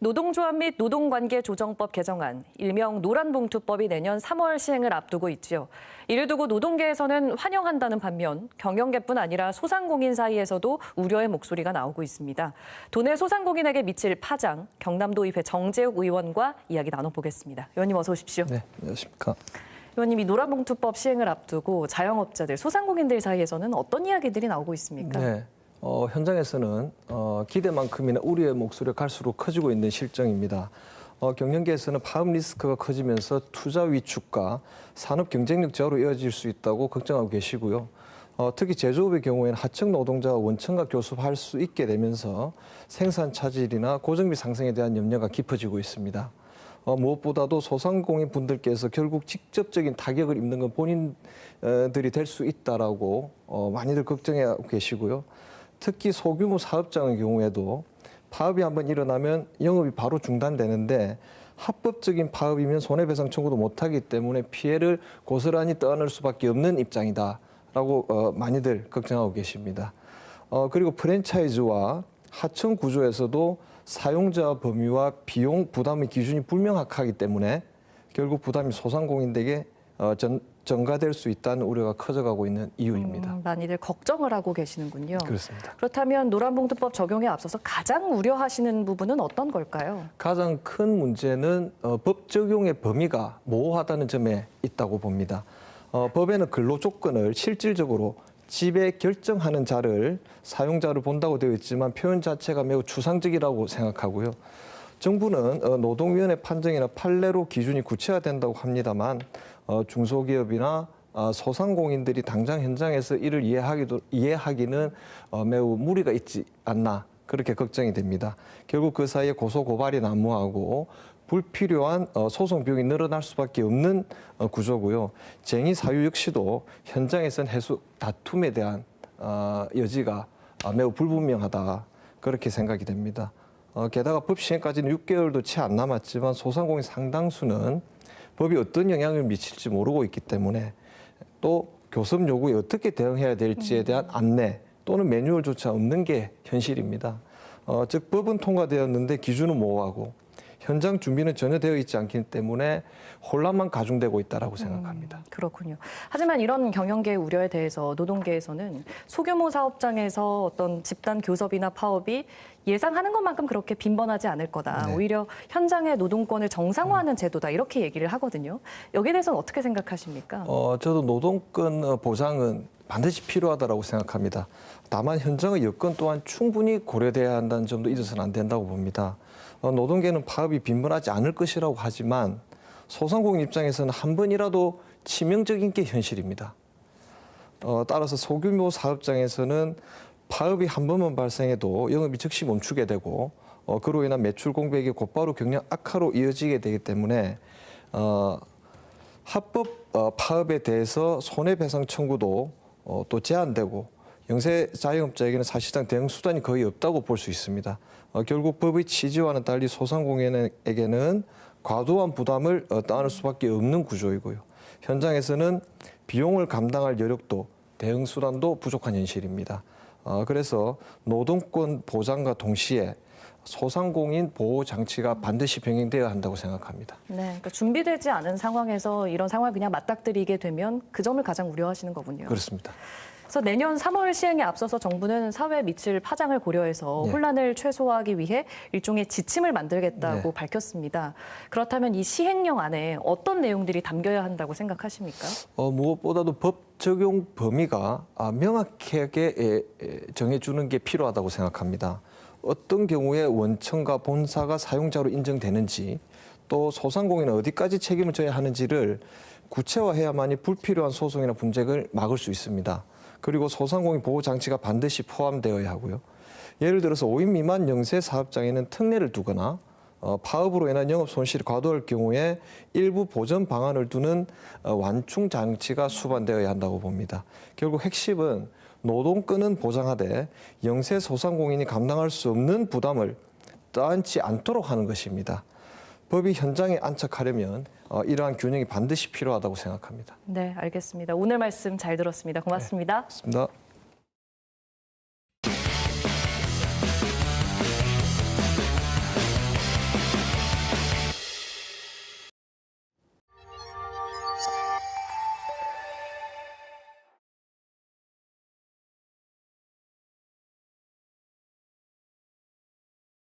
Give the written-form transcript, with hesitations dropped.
노동조합 및 노동관계조정법 개정안, 일명 노란봉투법이 내년 3월 시행을 앞두고 있지요. 이를 두고 노동계에서는 환영한다는 반면 경영계뿐 아니라 소상공인 사이에서도 우려의 목소리가 나오고 있습니다. 도내 소상공인에게 미칠 파장, 경남도의회 정재욱 의원과 이야기 나눠보겠습니다. 의원님 어서 오십시오. 네, 안녕하십니까. 의원님, 이 노란봉투법 시행을 앞두고 자영업자들, 소상공인들 사이에서는 어떤 이야기들이 나오고 있습니까? 네. 현장에서는 기대만큼이나 우려의 목소리가 갈수록 커지고 있는 실정입니다. 경영계에서는 파업 리스크가 커지면서 투자 위축과 산업 경쟁력 저하로 이어질 수 있다고 걱정하고 계시고요. 특히 제조업의 경우에는 하청 노동자가 원청과 교섭할 수 있게 되면서 생산 차질이나 고정비 상승에 대한 염려가 깊어지고 있습니다. 무엇보다도 소상공인 분들께서 결국 직접적인 타격을 입는 건 본인들이 될 수 있다라고 많이들 걱정하고 계시고요. 특히 소규모 사업장의 경우에도 파업이 한번 일어나면 영업이 바로 중단되는데 합법적인 파업이면 손해배상 청구도 못하기 때문에 피해를 고스란히 떠안을 수밖에 없는 입장이다라고 많이들 걱정하고 계십니다. 그리고 프랜차이즈와 하청 구조에서도 사용자 범위와 비용 부담의 기준이 불명확하기 때문에 결국 부담이 소상공인들에게 전가될 수 있다는 우려가 커져가고 있는 이유입니다. 많이들 걱정을 하고 계시는군요. 그렇습니다. 그렇다면 노란봉투법 적용에 앞서서 가장 우려하시는 부분은 어떤 걸까요? 가장 큰 문제는 법 적용의 범위가 모호하다는 점에 있다고 봅니다. 법에는 근로 조건을 실질적으로 지배 결정하는 자를 사용자를 본다고 되어 있지만 표현 자체가 매우 추상적이라고 생각하고요. 정부는 노동위원회 판정이나 판례로 기준이 구체화된다고 합니다만 중소기업이나 소상공인들이 당장 현장에서 이를 이해하기는 매우 무리가 있지 않나 그렇게 걱정이 됩니다. 결국 그 사이에 고소고발이 난무하고 불필요한 소송 비용이 늘어날 수밖에 없는 구조고요. 쟁의 사유 역시도 현장에서는 다툼에 대한 여지가 매우 불분명하다 그렇게 생각이 됩니다. 게다가 법 시행까지는 6개월도 채 안 남았지만 소상공인 상당수는 법이 어떤 영향을 미칠지 모르고 있기 때문에 또 교섭 요구에 어떻게 대응해야 될지에 대한 안내 또는 매뉴얼조차 없는 게 현실입니다. 즉 법은 통과되었는데 기준은 모호하고 현장 준비는 전혀 되어 있지 않기 때문에 혼란만 가중되고 있다고 생각합니다. 그렇군요. 하지만 이런 경영계의 우려에 대해서 노동계에서는 소규모 사업장에서 어떤 집단 교섭이나 파업이 예상하는 것만큼 그렇게 빈번하지 않을 거다. 네. 오히려 현장의 노동권을 정상화하는 제도다. 이렇게 얘기를 하거든요. 여기에 대해서는 어떻게 생각하십니까? 저도 노동권 보장은 반드시 필요하다고 생각합니다. 다만 현장의 여건 또한 충분히 고려돼야 한다는 점도 잊어서는 안 된다고 봅니다. 노동계는 파업이 빈번하지 않을 것이라고 하지만 소상공인 입장에서는 한 번이라도 치명적인 게 현실입니다. 따라서 소규모 사업장에서는 파업이 한 번만 발생해도 영업이 즉시 멈추게 되고 그로 인한 매출 공백이 곧바로 경영 악화로 이어지게 되기 때문에 합법 파업에 대해서 손해배상 청구도 또 제한되고 영세 자영업자에게는 사실상 대응 수단이 거의 없다고 볼 수 있습니다. 결국 법의 취지와는 달리 소상공인에게는 과도한 부담을 떠안을 수밖에 없는 구조이고요. 현장에서는 비용을 감당할 여력도 대응 수단도 부족한 현실입니다. 그래서 노동권 보장과 동시에 소상공인 보호 장치가 반드시 병행되어야 한다고 생각합니다. 네, 그러니까 준비되지 않은 상황에서 이런 상황을 그냥 맞닥뜨리게 되면 그 점을 가장 우려하시는 거군요. 그렇습니다. 그래서 내년 3월 시행에 앞서서 정부는 사회에 미칠 파장을 고려해서 네. 혼란을 최소화하기 위해 일종의 지침을 만들겠다고 네. 밝혔습니다. 그렇다면 이 시행령 안에 어떤 내용들이 담겨야 한다고 생각하십니까? 무엇보다도 법 적용 범위가 명확하게 정해주는 게 필요하다고 생각합니다. 어떤 경우에 원청과 본사가 사용자로 인정되는지 또 소상공인은 어디까지 책임을 져야 하는지를 구체화해야만이 불필요한 소송이나 분쟁을 막을 수 있습니다. 그리고 소상공인 보호 장치가 반드시 포함되어야 하고요. 예를 들어서 5인 미만 영세 사업장에는 특례를 두거나 파업으로 인한 영업 손실이 과도할 경우에 일부 보전 방안을 두는 완충 장치가 수반되어야 한다고 봅니다. 결국 핵심은 노동권은 보장하되 영세 소상공인이 감당할 수 없는 부담을 떠안지 않도록 하는 것입니다. 법이 현장에 안착하려면 이러한 균형이 반드시 필요하다고 생각합니다. 네, 알겠습니다. 오늘 말씀 잘 들었습니다. 고맙습니다. 네, 고맙습니다.